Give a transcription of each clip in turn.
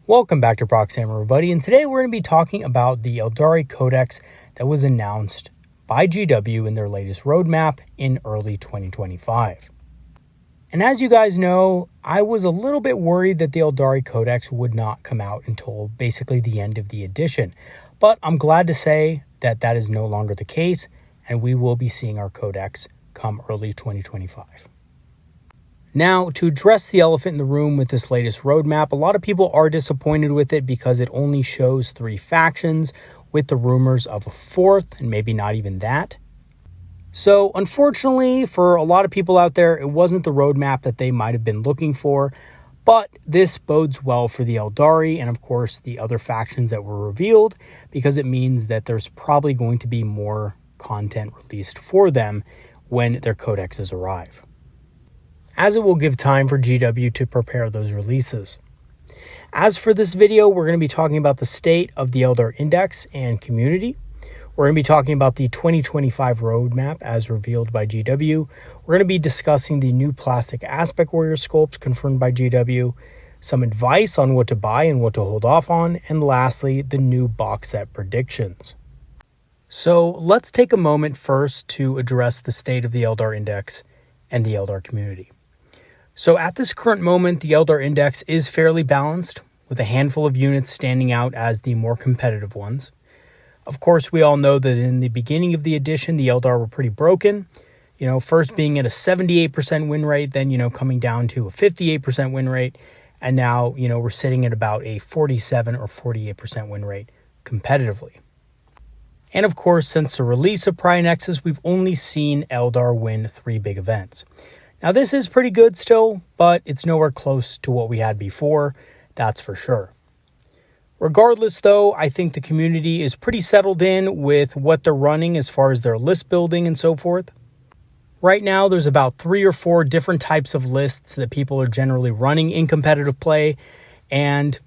Welcome back to Proxy, everybody, and today we're going to be talking about the Eldari Codex that was announced by GW in their latest roadmap in early 2025. And as you guys know, I was a little bit worried that the Eldari Codex would not come out until basically the end of the edition, but I'm glad to say that that is no longer the case, and we will be seeing our Codex come early 2025. Now, to address the elephant in the room with this latest roadmap, a lot of people are disappointed with it because it only shows 3 factions with the rumors of a 4th, and maybe not even that. So, unfortunately, for a lot of people out there, it wasn't the roadmap that they might have been looking for, but this bodes well for the Eldari and, of course, the other factions that were revealed, because it means that there's probably going to be more content released for them when their codexes arrive, as it will give time for GW to prepare those releases. As for this video, we're going to be talking about the state of the Eldar Index and community. We're going to be talking about the 2025 roadmap as revealed by GW. We're going to be discussing the new plastic aspect warrior sculpts confirmed by GW, some advice on what to buy and what to hold off on, and lastly, the new box set predictions. So let's take a moment first to address the state of the Eldar Index and the Eldar community. So at this current moment, the Eldar Index is fairly balanced, with a handful of units standing out as the more competitive ones. Of course, we all know that in the beginning of the edition, the Eldar were pretty broken. First being at a 78% win rate, then, coming down to a 58% win rate. And now, we're sitting at about a 47 or 48% win rate competitively. And of course, since the release of Prime Nexus, we've only seen Eldar win 3 big events. Now, this is pretty good still, but it's nowhere close to what we had before, that's for sure. Regardless, though, I think the community is pretty settled in with what they're running as far as their list building and so forth. Right now, there's about 3 or 4 different types of lists that people are generally running in competitive play. And,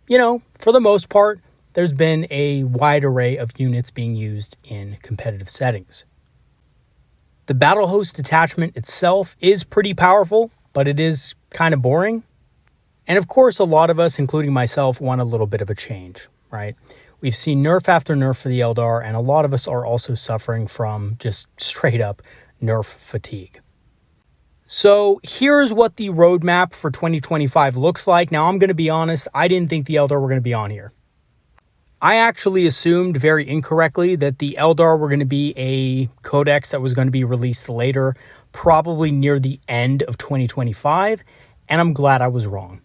for the most part, there's been a wide array of units being used in competitive settings. The battle host detachment itself is pretty powerful, but it is kind of boring. And of course, a lot of us, including myself, want a little bit of a change, right? We've seen nerf after nerf for the Eldar, and a lot of us are also suffering from just straight up nerf fatigue. So here's what the roadmap for 2025 looks like. Now, I'm going to be honest, I didn't think the Eldar were going to be on here. I actually assumed very incorrectly that the Eldar were going to be a codex that was going to be released later, probably near the end of 2025, and I'm glad I was wrong.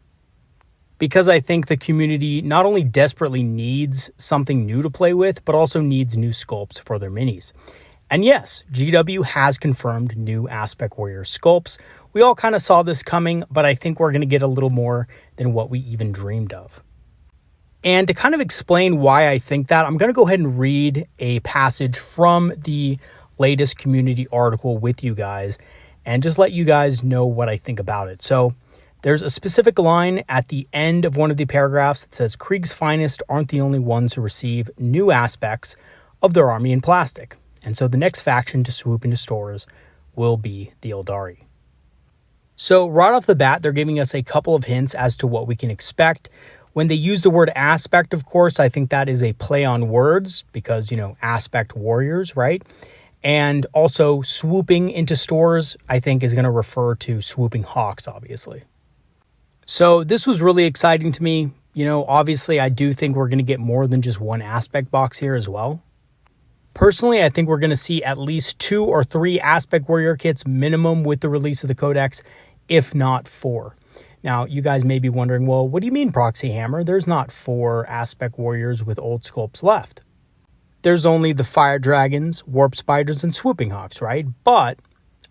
Because I think the community not only desperately needs something new to play with, but also needs new sculpts for their minis. And yes, GW has confirmed new Aspect Warrior sculpts. We all kind of saw this coming, but I think we're going to get a little more than what we even dreamed of. And to kind of explain why I think that, I'm going to go ahead and read a passage from the latest community article with you guys and just let you guys know what I think about it. So there's a specific line at the end of one of the paragraphs that says, Krieg's finest aren't the only ones who receive new aspects of their army in plastic. And so the next faction to swoop into stores will be the Eldari. So right off the bat, they're giving us a couple of hints as to what we can expect. When they use the word aspect, of course, I think that is a play on words because, aspect warriors, right? And also swooping into stores, I think, is going to refer to swooping hawks, obviously. So this was really exciting to me. Obviously, I do think we're going to get more than just one aspect box here as well. Personally, I think we're going to see at least 2 or 3 aspect warrior kits minimum with the release of the Codex, if not 4. Now, you guys may be wondering, well, what do you mean, Proxy Hammer? There's not 4 Aspect Warriors with old sculpts left. There's only the Fire Dragons, Warp Spiders, and Swooping Hawks, right? But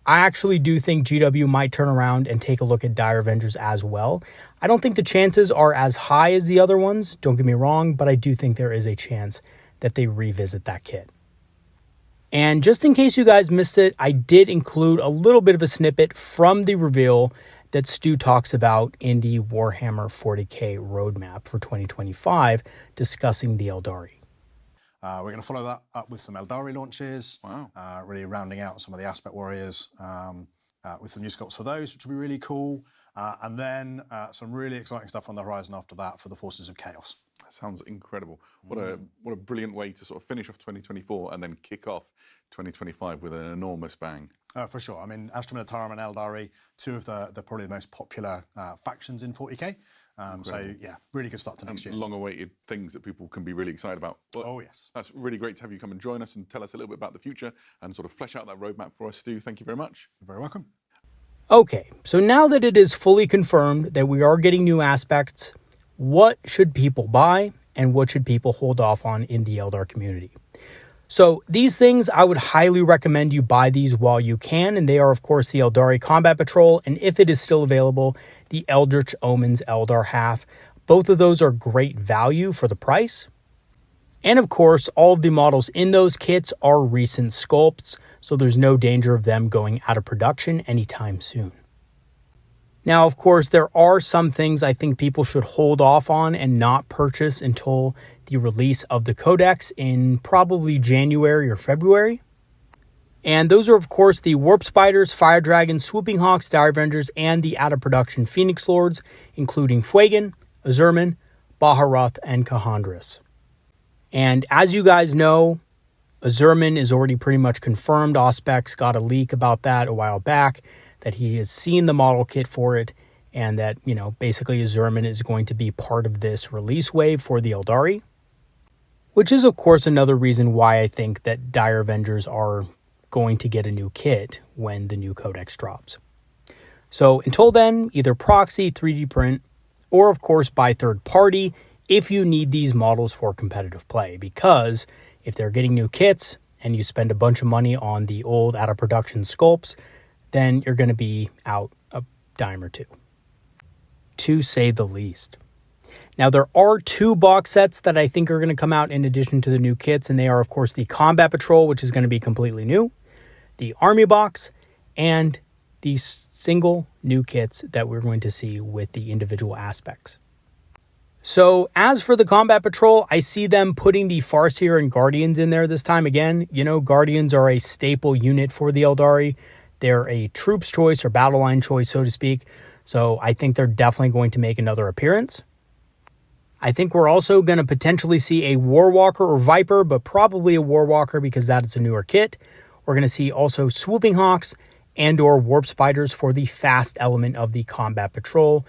I actually do think GW might turn around and take a look at Dire Avengers as well. I don't think the chances are as high as the other ones, don't get me wrong, but I do think there is a chance that they revisit that kit. And just in case you guys missed it, I did include a little bit of a snippet from the reveal that Stu talks about in the Warhammer 40k roadmap for 2025, discussing the Eldari. We're going to follow that up with some Eldari launches, really rounding out some of the Aspect Warriors with some new sculpts for those, which will be really cool. And then some really exciting stuff on the horizon after that for the Forces of Chaos. That sounds incredible. What a brilliant way to sort of finish off 2024 and then kick off 2025 with an enormous bang. For sure. I mean, Astra Militarum and Eldari, two of the probably the most popular factions in 40k. So yeah, really good start to next year. Long-awaited things that people can be really excited about. Well, oh yes. That's really great to have you come and join us and tell us a little bit about the future and sort of flesh out that roadmap for us, Stu. Thank you very much. You're very welcome. Okay, so now that it is fully confirmed that we are getting new aspects, what should people buy and what should people hold off on in the Eldar community? So these things, I would highly recommend you buy these while you can, and they are, of course, the Eldari Combat Patrol, and if it is still available, the Eldritch Omens Eldar half. Both of those are great value for the price. And of course, all of the models in those kits are recent sculpts, so there's no danger of them going out of production anytime soon. Now, of course, there are some things I think people should hold off on and not purchase until the release of the Codex in probably January or February. And those are, of course, the Warp Spiders, Fire Dragons, Swooping Hawks, Dire Avengers, and the out-of-production Phoenix Lords, including Fuegan, Azurman, Baharroth, and Kahandras. And as you guys know, Azurman is already pretty much confirmed. Auspex got a leak about that a while back, that he has seen the model kit for it, and that, you know, basically Azurman is going to be part of this release wave for the Eldari, which is, of course, another reason why I think that Dire Avengers are going to get a new kit when the new Codex drops. So until then, either proxy, 3D print, or of course buy third party if you need these models for competitive play, because if they're getting new kits and you spend a bunch of money on the old out of production sculpts, then you're going to be out a dime or two, to say the least. Now, there are two box sets that I think are going to come out in addition to the new kits, and they are, of course, the Combat Patrol, which is going to be completely new, the Army Box, and the single new kits that we're going to see with the individual aspects. So, as for the Combat Patrol, I see them putting the Farseer and Guardians in there this time again. You know, Guardians are a staple unit for the Eldari. They're a troops choice or battle line choice, so to speak. So, I think they're definitely going to make another appearance. I think we're also going to potentially see a Warwalker or Viper, but probably a Warwalker because that is a newer kit. We're going to see also Swooping Hawks and or Warp Spiders for the fast element of the Combat Patrol.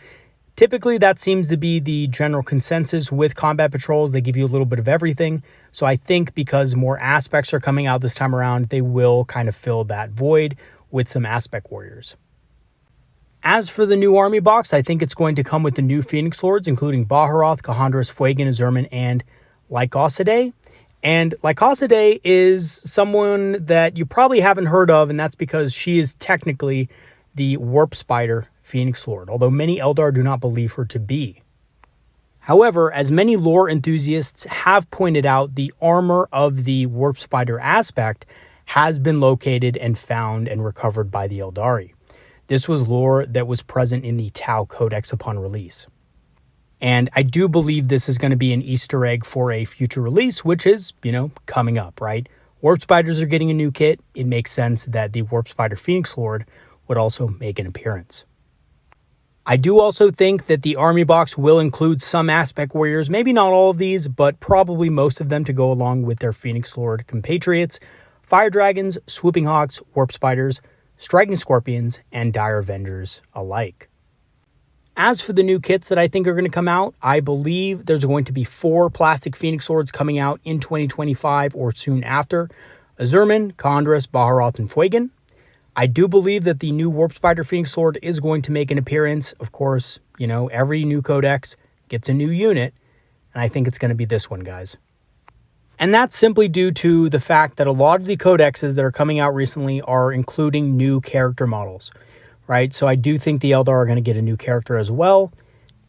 Typically, that seems to be the general consensus with Combat Patrols. They give you a little bit of everything. So I think because more aspects are coming out this time around, they will kind of fill that void with some aspect warriors. As for the new army box, I think it's going to come with the new Phoenix Lords, including Baharroth, Kahandras, Fuegan, Azurman, and Lycosidé. And Lycosidé is someone that you probably haven't heard of, and that's because she is technically the Warp Spider Phoenix Lord, although many Eldar do not believe her to be. However, as many lore enthusiasts have pointed out, the armor of the Warp Spider aspect has been located and found and recovered by the Eldari. This was lore that was present in the Tau Codex upon release. And I do believe this is going to be an Easter egg for a future release, which is, you know, coming up, right? Warp Spiders are getting a new kit. It makes sense that the Warp Spider Phoenix Lord would also make an appearance. I do also think that the army box will include some aspect warriors, maybe not all of these, but probably most of them to go along with their Phoenix Lord compatriots, Fire Dragons, Swooping Hawks, Warp Spiders, Striking Scorpions, and Dire Avengers alike. As for the new kits that I think are going to come out, I believe there's going to be 4 plastic Phoenix Lords coming out in 2025 or soon after. Azurman, Kahandras, Baharroth, and Fuegan. I do believe that the new Warp Spider Phoenix Lord is going to make an appearance. Of course, you know, every new codex gets a new unit, and I think it's going to be this one, guys. And that's simply due to the fact that a lot of the codexes that are coming out recently are including new character models, right? So I do think the Eldar are going to get a new character as well,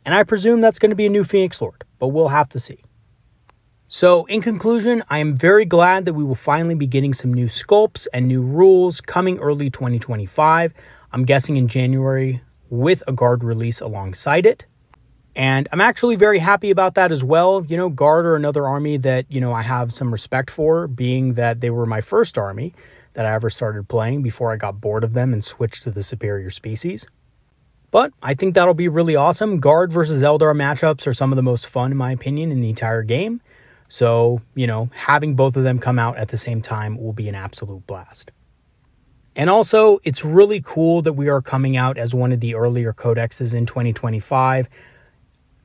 and I presume that's going to be a new Phoenix Lord, but we'll have to see. So in conclusion, I am very glad that we will finally be getting some new sculpts and new rules coming early 2025. I'm guessing in January with a Guard release alongside it. And I'm actually very happy about that as well. You know, Guard are another army that, you know, I have some respect for, being that they were my first army that I ever started playing before I got bored of them and switched to the superior species. But I think that'll be really awesome. Guard versus Eldar matchups are some of the most fun, in my opinion, in the entire game. So, having both of them come out at the same time will be an absolute blast. And also, it's really cool that we are coming out as one of the earlier codexes in 2025.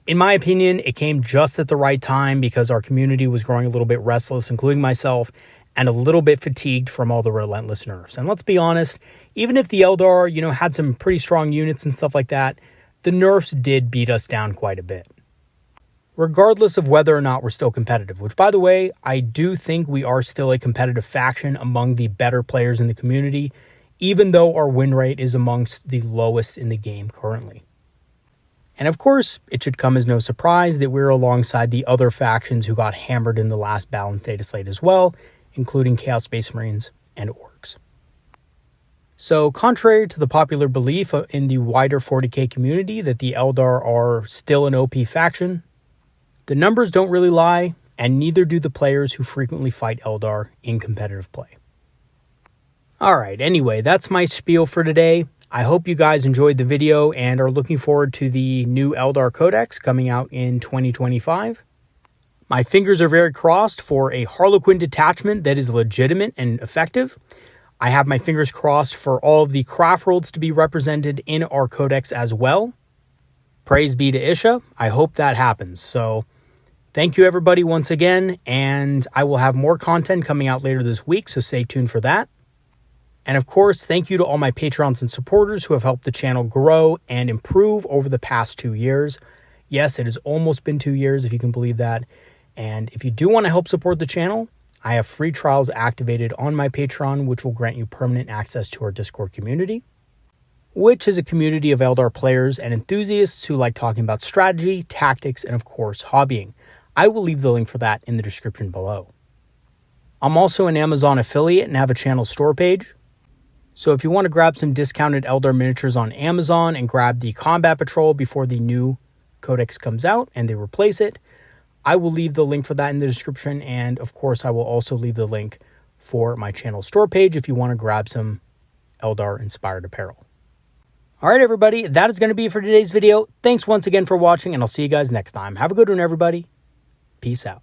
In my opinion, it came just at the right time because our community was growing a little bit restless, including myself, and a little bit fatigued from all the relentless nerfs. And let's be honest, even if the Eldar, had some pretty strong units and stuff like that, the nerfs did beat us down quite a bit. Regardless of whether or not we're still competitive, which, by the way, I do think we are still a competitive faction among the better players in the community, even though our win rate is amongst the lowest in the game currently. And of course, it should come as no surprise that we're alongside the other factions who got hammered in the last balanced data slate as well, including Chaos Space Marines and Orcs. So, contrary to the popular belief in the wider 40k community that the Eldar are still an OP faction, the numbers don't really lie, and neither do the players who frequently fight Eldar in competitive play. Alright, anyway, that's my spiel for today. I hope you guys enjoyed the video and are looking forward to the new Eldar Codex coming out in 2025. My fingers are very crossed for a Harlequin detachment that is legitimate and effective. I have my fingers crossed for all of the craft worlds to be represented in our Codex as well. Praise be to Isha. I hope that happens. So, thank you everybody once again, and I will have more content coming out later this week, so stay tuned for that. And of course, thank you to all my patrons and supporters who have helped the channel grow and improve over the past 2 years. Yes, it has almost been 2 years, if you can believe that. And if you do want to help support the channel, I have free trials activated on my Patreon, which will grant you permanent access to our Discord community, which is a community of Eldar players and enthusiasts who like talking about strategy, tactics, and of course, hobbying. I will leave the link for that in the description below. I'm also an Amazon affiliate and have a channel store page. So if you want to grab some discounted Eldar miniatures on Amazon and grab the Combat Patrol before the new Codex comes out and they replace it, I will leave the link for that in the description. And of course, I will also leave the link for my channel store page if you want to grab some Eldar inspired apparel. All right, everybody, that is going to be it for today's video. Thanks once again for watching, and I'll see you guys next time. Have a good one, everybody. Peace out.